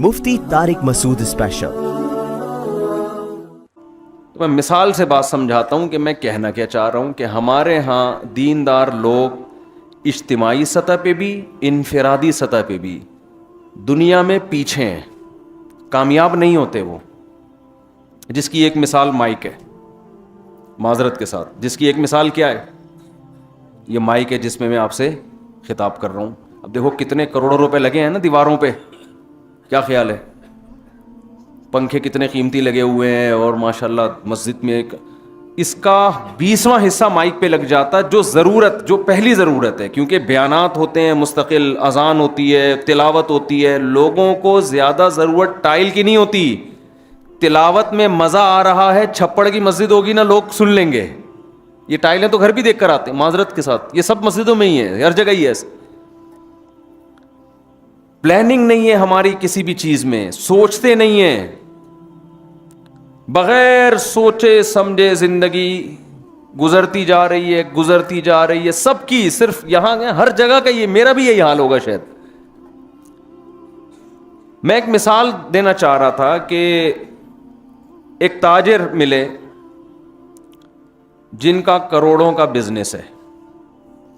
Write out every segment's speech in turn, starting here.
مفتی طارق مسعود special. تو میں مثال سے بات سمجھاتا ہوں کہ میں کہنا کیا چاہ رہا ہوں کہ ہمارے ہاں دیندار لوگ اجتماعی سطح پہ بھی انفرادی سطح پہ بھی دنیا میں پیچھے ہیں، کامیاب نہیں ہوتے وہ، جس کی ایک مثال مائک ہے، معذرت کے ساتھ جس کی ایک مثال کیا ہے، یہ مائک ہے جس میں آپ سے خطاب کر رہا ہوں۔ اب دیکھو کتنے کروڑوں روپے لگے ہیں نا دیواروں پہ، کیا خیال ہے؟ پنکھے کتنے قیمتی لگے ہوئے ہیں، اور ماشاءاللہ مسجد میں ایک اس کا 20واں حصہ مائک پہ لگ جاتا، جو پہلی ضرورت ہے، کیونکہ بیانات ہوتے ہیں مستقل، اذان ہوتی ہے، تلاوت ہوتی ہے، لوگوں کو زیادہ ضرورت ٹائل کی نہیں ہوتی، تلاوت میں مزہ آ رہا ہے، چھپڑ کی مسجد ہوگی نا لوگ سن لیں گے، یہ ٹائلیں تو گھر بھی دیکھ کر آتے ہیں معذرت کے ساتھ، یہ سب مسجدوں میں ہی ہے، ہر جگہ ہی ہے۔ پلاننگ نہیں ہے ہماری کسی بھی چیز میں، سوچتے نہیں ہیں، بغیر سوچے سمجھے زندگی گزرتی جا رہی ہے سب کی، صرف یہاں ہر جگہ کا یہ، میرا بھی یہی حال ہوگا شاید۔ میں ایک مثال دینا چاہ رہا تھا کہ ایک تاجر ملے جن کا کروڑوں کا بزنس ہے،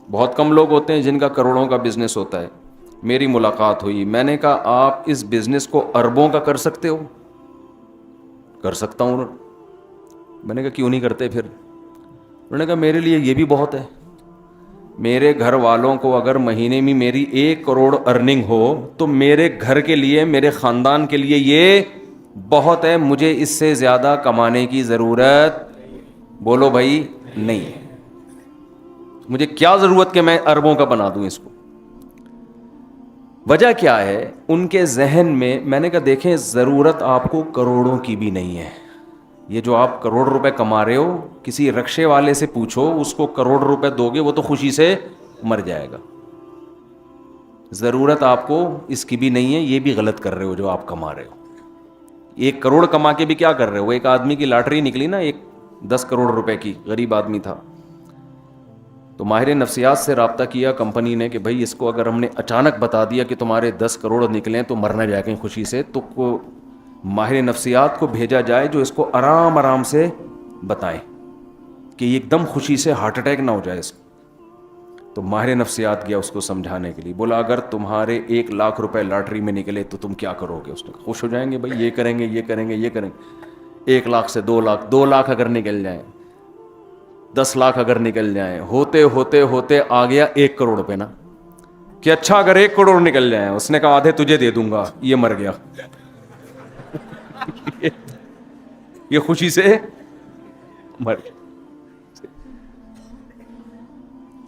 بہت کم لوگ ہوتے ہیں جن کا کروڑوں کا بزنس ہوتا ہے۔ میری ملاقات ہوئی، میں نے کہا آپ اس بزنس کو اربوں کا کر سکتے ہو؟ کر سکتا ہوں۔ میں نے کہا کیوں نہیں کرتے پھر؟ انہوں نے کہا میرے لیے یہ بھی بہت ہے، میرے گھر والوں کو اگر مہینے میں میری 1 کروڑ ارننگ ہو تو میرے گھر کے لیے، میرے خاندان کے لیے یہ بہت ہے، مجھے اس سے زیادہ کمانے کی ضرورت، بولو بھائی، نہیں ہے۔ مجھے کیا ضرورت کہ میں اربوں کا بنا دوں اس کو؟ وجہ کیا ہے ان کے ذہن میں نے کہا دیکھیں ضرورت آپ کو کروڑوں کی بھی نہیں ہے، یہ جو آپ کروڑ روپے کما رہے ہو، کسی رکشے والے سے پوچھو اس کو کروڑ روپے دو گے وہ تو خوشی سے مر جائے گا۔ ضرورت آپ کو اس کی بھی نہیں ہے، یہ بھی غلط کر رہے ہو جو آپ کما رہے ہو۔ 1 کروڑ کما کے بھی کیا کر رہے ہو؟ ایک آدمی کی لاٹری نکلی نا، 10 کروڑ روپے کی، غریب آدمی تھا، تو ماہر نفسیات سے رابطہ کیا کمپنی نے کہ بھائی اس کو اگر ہم نے اچانک بتا دیا کہ تمہارے 10 کروڑ نکلیں تو مرنا جائے کہیں خوشی سے، تو ماہر نفسیات کو بھیجا جائے جو اس کو آرام آرام سے بتائیں کہ ایک دم خوشی سے ہارٹ اٹیک نہ ہو جائے اس کو۔ تو ماہر نفسیات گیا اس کو سمجھانے کے لیے، بولا اگر تمہارے 1 لاکھ روپے لاٹری میں نکلے تو تم کیا کرو گے؟ اس نے خوش ہو جائیں گے، بھائی یہ کریں گے، یہ کریں گے، یہ کریں گے۔ 1 لاکھ سے 2 لاکھ، 2 لاکھ اگر نکل جائیں، 10 لاکھ اگر نکل جائیں، ہوتے ہوتے ہوتے آ گیا 1 کروڑ روپے نا، کہ اچھا اگر 1 کروڑ نکل جائیں، اس نے کہا آدھے تجھے دے دوں گا، یہ مر گیا۔ یہ خوشی سے مر گیا۔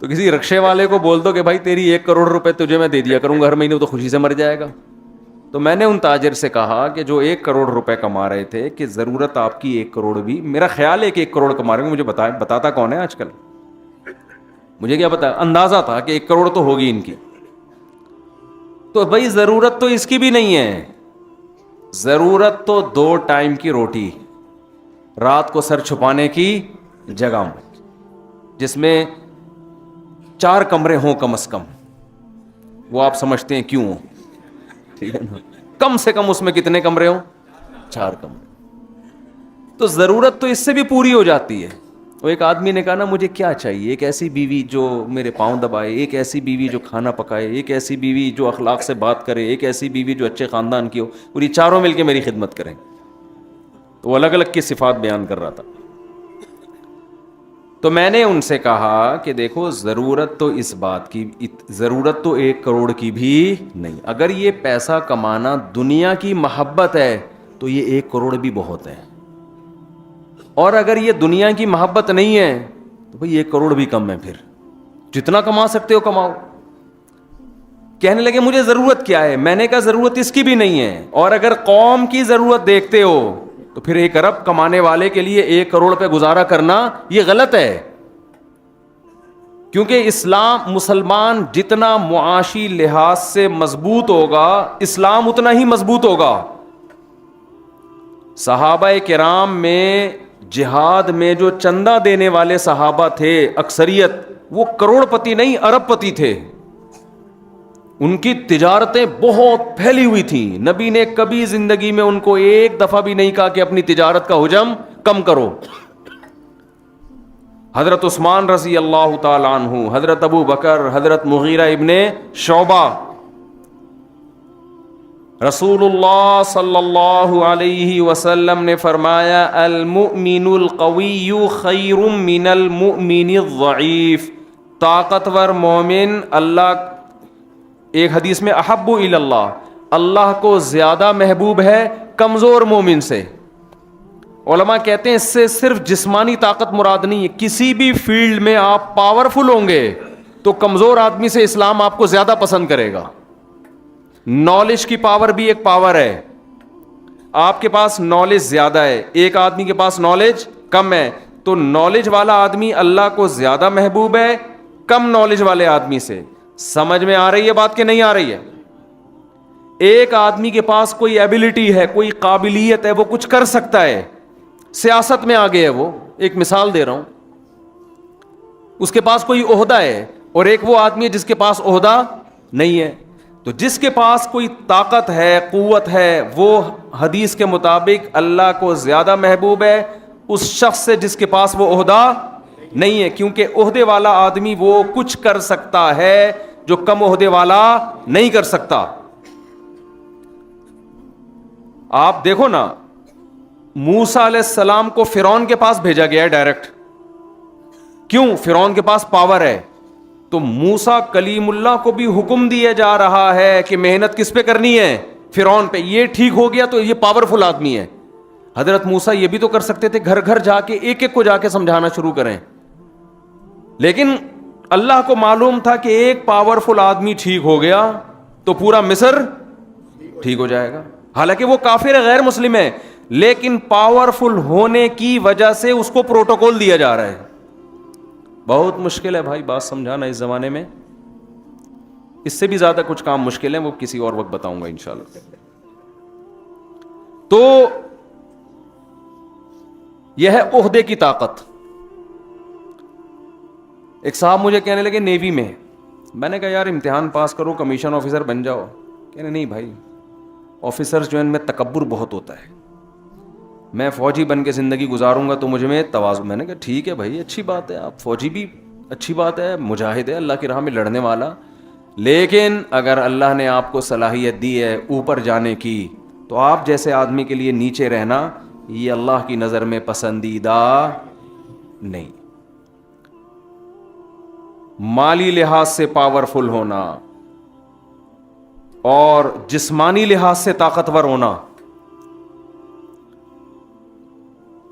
تو کسی رکشے والے کو بول دو کہ بھائی تیری 1 کروڑ روپے تجھے میں دے دیا کروں گا ہر مہینے، تو خوشی سے مر جائے گا۔ تو میں نے ان تاجر سے کہا کہ جو 1 کروڑ روپے کما رہے تھے کہ ضرورت آپ کی 1 کروڑ بھی، میرا خیال ہے کہ 1 کروڑ کما رہے ہیں، مجھے بتاتا کون ہے آج کل؟ مجھے کیا پتا، اندازہ تھا کہ 1 کروڑ تو ہوگی ان کی۔ تو بھائی ضرورت تو اس کی بھی نہیں ہے، ضرورت تو 2 ٹائم کی روٹی، رات کو سر چھپانے کی جگہ، جس میں 4 کمرے ہوں کم از کم، وہ آپ سمجھتے ہیں کیوں ہوں، ٹھیک ہے نا؟ کم سے کم اس میں کتنے کمرے ہوں؟ 4 کمرے۔ تو ضرورت تو اس سے بھی پوری ہو جاتی ہے۔ وہ ایک آدمی نے کہا نا مجھے کیا چاہیے، ایک ایسی بیوی جو میرے پاؤں دبائے، ایک ایسی بیوی جو کھانا پکائے، ایک ایسی بیوی جو اخلاق سے بات کرے، ایک ایسی بیوی جو اچھے خاندان کی ہو، اور یہ چاروں مل کے میری خدمت کریں۔ تو وہ الگ الگ کی صفات بیان کر رہا تھا۔ تو میں نے ان سے کہا کہ دیکھو ضرورت تو اس بات کی، ضرورت تو 1 کروڑ کی بھی نہیں۔ اگر یہ پیسہ کمانا دنیا کی محبت ہے تو یہ 1 کروڑ بھی بہت ہے، اور اگر یہ دنیا کی محبت نہیں ہے تو بھئی 1 کروڑ بھی کم ہے، پھر جتنا کما سکتے ہو کماؤ۔ کہنے لگے مجھے ضرورت کیا ہے؟ میں نے کہا ضرورت اس کی بھی نہیں ہے، اور اگر قوم کی ضرورت دیکھتے ہو تو پھر 1 ارب کمانے والے کے لیے 1 کروڑ پہ گزارا کرنا یہ غلط ہے، کیونکہ مسلمان جتنا معاشی لحاظ سے مضبوط ہوگا، اسلام اتنا ہی مضبوط ہوگا۔ صحابہ کرام میں جہاد میں جو چندہ دینے والے صحابہ تھے اکثریت، وہ کروڑ پتی نہیں ارب پتی تھے۔ ان کی تجارتیں بہت پھیلی ہوئی تھیں. نبی نے کبھی زندگی میں ان کو ایک دفعہ بھی نہیں کہا کہ اپنی تجارت کا حجم کم کرو. حضرت عثمان رضی اللہ تعالیٰ عنہ, حضرت ابو بکر, حضرت مغیرہ ابن شعبہ, رسول اللہ صلی اللہ علیہ وسلم نے فرمایا المؤمن القوی خیر من المؤمن الضعیف. طاقتور مومن اللہ, ایک حدیث میں احب الی اللہ, اللہ کو زیادہ محبوب ہے کمزور مومن سے. علماء کہتے ہیں اس سے صرف جسمانی طاقت مراد نہیں ہے, کسی بھی فیلڈ میں آپ پاورفل ہوں گے تو کمزور آدمی سے اسلام آپ کو زیادہ پسند کرے گا. نالج کی پاور بھی ایک پاور ہے. آپ کے پاس نالج زیادہ ہے, ایک آدمی کے پاس نالج کم ہے, تو نالج والا آدمی اللہ کو زیادہ محبوب ہے کم نالج والے آدمی سے. سمجھ میں آ رہی ہے بات کہ نہیں آ رہی ہے؟ ایک آدمی کے پاس کوئی ایبلٹی ہے, کوئی قابلیت ہے, وہ کچھ کر سکتا ہے, سیاست میں آگے ہے, وہ ایک مثال دے رہا ہوں, اس کے پاس کوئی عہدہ ہے, اور ایک وہ آدمی ہے جس کے پاس عہدہ نہیں ہے. تو جس کے پاس کوئی طاقت ہے, قوت ہے, وہ حدیث کے مطابق اللہ کو زیادہ محبوب ہے اس شخص سے جس کے پاس وہ عہدہ نہیں ہے, کیونکہ عہدے والا آدمی وہ کچھ کر سکتا ہے جو کم عہدے والا نہیں کر سکتا. آپ دیکھو نا, موسیٰ علیہ السلام کو فرعون کے پاس بھیجا گیا ہے ڈائریکٹ. کیوں؟ فرعون کے پاس پاور ہے. تو موسیٰ کلیم اللہ کو بھی حکم دیا جا رہا ہے کہ محنت کس پہ کرنی ہے؟ فرعون پہ. یہ ٹھیک ہو گیا تو یہ پاورفل آدمی ہے. حضرت موسیٰ یہ بھی تو کر سکتے تھے, گھر گھر جا کے ایک ایک کو جا کے سمجھانا شروع کریں, لیکن اللہ کو معلوم تھا کہ ایک پاورفل آدمی ٹھیک ہو گیا تو پورا مصر ٹھیک ہو جائے گا. حالانکہ وہ کافر ہے, غیر مسلم ہے, لیکن پاورفل ہونے کی وجہ سے اس کو پروٹوکول دیا جا رہا ہے. بہت مشکل ہے بھائی بات سمجھانا اس زمانے میں. اس سے بھی زیادہ کچھ کام مشکل ہے, وہ کسی اور وقت بتاؤں گا انشاءاللہ. تو یہ ہے عہدے کی طاقت. ایک صاحب مجھے کہنے لگے نیوی میں, میں نے کہا یار امتحان پاس کرو کمیشن آفیسر بن جاؤ. کہنے نہیں بھائی, آفیسرز جو ان میں تکبر بہت ہوتا ہے, میں فوجی بن کے زندگی گزاروں گا تو مجھ میں تواضع. میں نے کہا ٹھیک ہے بھائی, اچھی بات ہے, آپ فوجی بھی اچھی بات ہے, مجاہد ہے, اللہ کی راہ میں لڑنے والا, لیکن اگر اللہ نے آپ کو صلاحیت دی ہے اوپر جانے کی تو آپ جیسے آدمی کے لیے نیچے رہنا یہ اللہ کی نظر میں پسندیدہ نہیں. مالی لحاظ سے پاورفل ہونا اور جسمانی لحاظ سے طاقتور ہونا.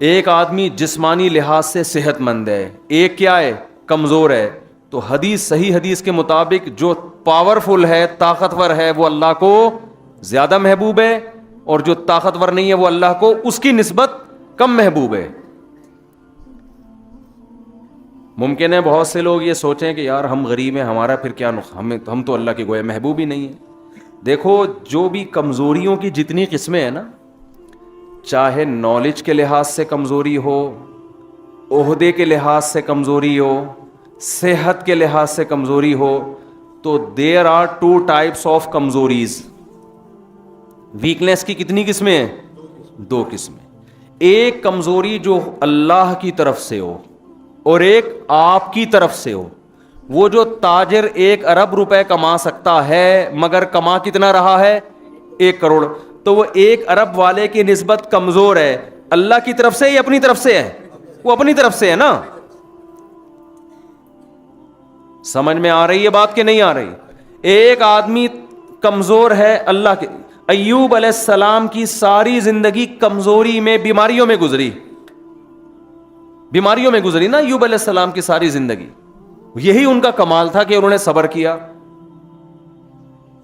ایک آدمی جسمانی لحاظ سے صحت مند ہے, ایک کیا ہے؟ کمزور ہے. تو حدیث, صحیح حدیث کے مطابق جو پاورفل ہے, طاقتور ہے, وہ اللہ کو زیادہ محبوب ہے, اور جو طاقتور نہیں ہے وہ اللہ کو اس کی نسبت کم محبوب ہے. ممکن ہے بہت سے لوگ یہ سوچیں کہ یار ہم غریب ہیں, ہمارا پھر کیا ہم تو اللہ کے گویا محبوب ہی نہیں ہیں. دیکھو جو بھی کمزوریوں کی جتنی قسمیں ہیں نا, چاہے نالج کے لحاظ سے کمزوری ہو, عہدے کے لحاظ سے کمزوری ہو, صحت کے لحاظ سے کمزوری ہو, تو there are two types of کمزوریز. ویکنیس کی کتنی قسمیں ہیں؟ دو قسمیں. ایک کمزوری جو اللہ کی طرف سے ہو اور ایک آپ کی طرف سے ہو. وہ جو تاجر 1 ارب روپے کما سکتا ہے مگر کما کتنا رہا ہے؟ 1 کروڑ. تو وہ 1 ارب والے کی نسبت کمزور ہے, اللہ کی طرف سے یا اپنی طرف سے ہے؟ وہ اپنی طرف سے ہے نا. سمجھ میں آ رہی ہے بات کہ نہیں آ رہی؟ ایک آدمی کمزور ہے اللہ کے. ایوب علیہ السلام کی ساری زندگی کمزوری میں, بیماریوں میں گزری, بیماریوں میں گزری نا ایوب علیہ السلام کی ساری زندگی. یہی ان کا کمال تھا کہ انہوں نے صبر کیا.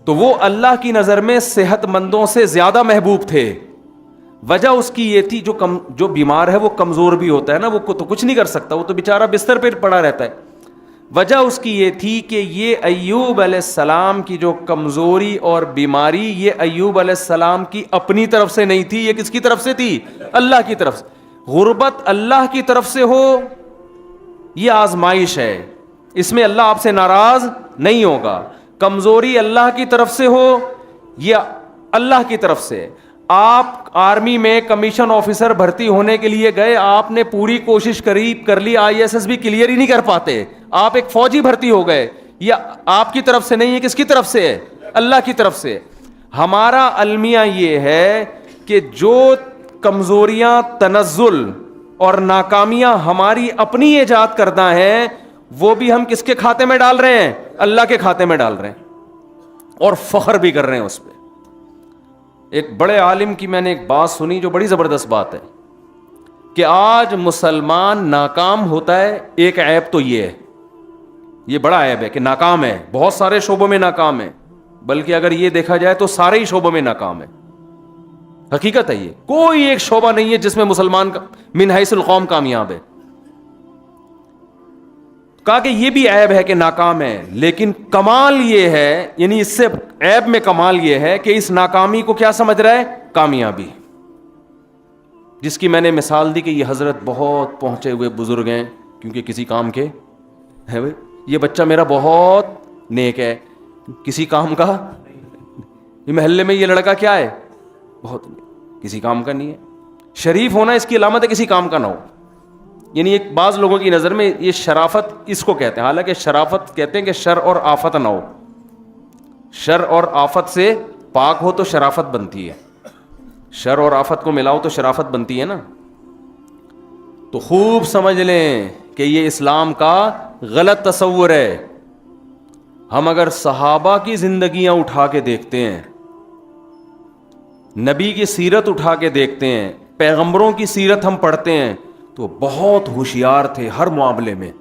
تو وہ اللہ کی نظر میں صحت مندوں سے زیادہ محبوب تھے. وجہ اس کی یہ تھی, جو بیمار ہے وہ کمزور بھی ہوتا ہے نا, وہ تو کچھ نہیں کر سکتا, وہ تو بیچارہ بستر پہ پڑا رہتا ہے. وجہ اس کی یہ تھی کہ یہ ایوب علیہ السلام کی جو کمزوری اور بیماری, یہ ایوب علیہ السلام کی اپنی طرف سے نہیں تھی, یہ کس کی طرف سے تھی؟ اللہ کی طرف سے. غربت اللہ کی طرف سے ہو یہ آزمائش ہے, اس میں اللہ آپ سے ناراض نہیں ہوگا. کمزوری اللہ کی طرف سے ہو یا اللہ کی طرف سے. آپ آرمی میں کمیشن آفیسر بھرتی ہونے کے لیے گئے, آپ نے پوری کوشش کر لی, ISS بھی کلیئر ہی نہیں کر پاتے, آپ ایک فوجی بھرتی ہو گئے, یا آپ کی طرف سے نہیں ہے, کس کی طرف سے ہے؟ اللہ کی طرف سے. ہمارا المیہ یہ ہے کہ جو کمزوریاں, تنزل اور ناکامیاں ہماری اپنی ایجاد کردہ ہیں, وہ بھی ہم کس کے کھاتے میں ڈال رہے ہیں؟ اللہ کے کھاتے میں ڈال رہے ہیں, اور فخر بھی کر رہے ہیں اس پہ. ایک بڑے عالم کی میں نے ایک بات سنی جو بڑی زبردست بات ہے کہ آج مسلمان ناکام ہوتا ہے, ایک عیب تو یہ ہے, یہ بڑا عیب ہے کہ ناکام ہے, بہت سارے شعبوں میں ناکام ہے, بلکہ اگر یہ دیکھا جائے تو سارے ہی شعبوں میں ناکام ہے. حقیقت ہے, یہ کوئی ایک شعبہ نہیں ہے جس میں مسلمان من حیث القوم کامیاب ہے. کہا کہ یہ بھی عیب ہے کہ ناکام ہے, لیکن کمال یہ ہے, یعنی اس سے عیب میں کمال یہ ہے کہ اس ناکامی کو کیا سمجھ رہا ہے؟ کامیابی. جس کی میں نے مثال دی کہ یہ حضرت بہت پہنچے ہوئے بزرگ ہیں, کیونکہ کسی کام کے ہے, یہ بچہ میرا بہت نیک ہے, کسی کام کا, یہ محلے میں یہ لڑکا کیا ہے؟ بہت نیک, کسی کام کا نہیں ہے. شریف ہونا اس کی علامت ہے کسی کام کا نہ ہو. یعنی ایک بعض لوگوں کی نظر میں یہ شرافت اس کو کہتے ہیں, حالانکہ شرافت کہتے ہیں کہ شر اور آفت نہ ہو, شر اور آفت سے پاک ہو تو شرافت بنتی ہے, شر اور آفت کو ملاؤ تو شرافت بنتی ہے نا. تو خوب سمجھ لیں کہ یہ اسلام کا غلط تصور ہے. ہم اگر صحابہ کی زندگیاں اٹھا کے دیکھتے ہیں, نبی کی سیرت اٹھا کے دیکھتے ہیں, پیغمبروں کی سیرت ہم پڑھتے ہیں, تو بہت ہوشیار تھے ہر معاملے میں.